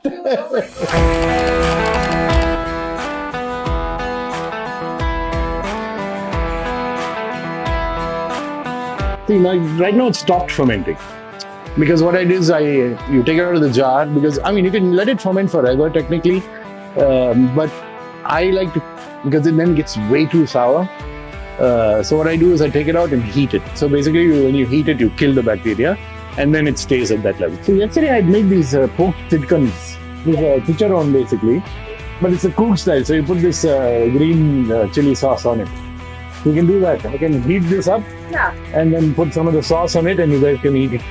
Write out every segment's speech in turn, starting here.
See, right now it's stopped fermenting. Because what I do is you take it out of the jar, because you can let it ferment forever technically, but I like to, because it then gets way too sour. So what I do is I take it out and heat it. So basically when you heat it, you kill the bacteria and then it stays at that level. So yesterday I made these pork chitkans, these chicharron basically, but it's a cook style. So you put this green chili sauce on it. You can do that. I can heat this up and then put some of the sauce on it and you guys can eat it.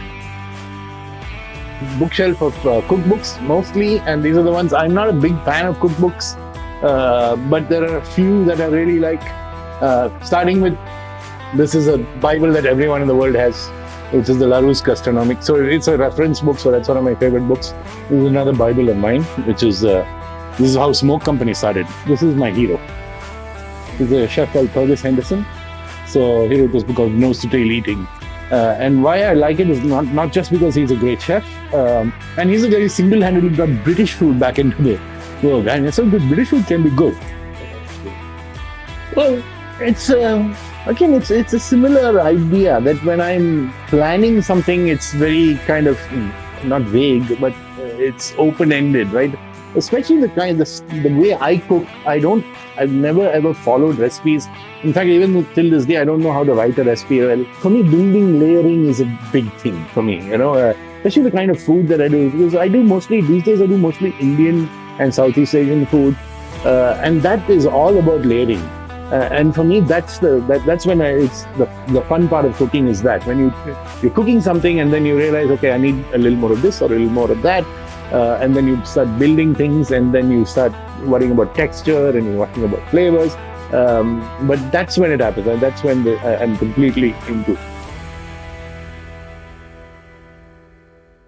Bookshelf of cookbooks mostly, and these are the ones. I'm not a big fan of cookbooks, but there are a few that I really like. Starting with, this is a Bible that everyone in the world has, which is the Larousse Gastronomique. So it's a reference book, so that's one of my favorite books. This is another Bible of mine, which is, this is how Smoke Company started. This is my hero. He's a chef called Fergus Henderson. So he wrote this book called Nose to Tail Eating. And why I like it is not just because he's a great chef, and he's a very single-handedly brought British food back into the world. And it's so good, British food can be good. Well, it's again, it's a similar idea that when I'm planning something, it's very kind of not vague, but it's open-ended, right? Especially the way I cook, I've never ever followed recipes. In fact, even till this day, I don't know how to write a recipe well. For me, building layering is a big thing for me, especially the kind of food that I do. Because these days I do mostly Indian and Southeast Asian food. And that is all about layering. And for me, that's when it's the fun part of cooking is that when you're cooking something and then you realize, okay, I need a little more of this or a little more of that. And then you start building things and then you start worrying about texture and you're worrying about flavors. But that's when it happens, and that's when I'm completely into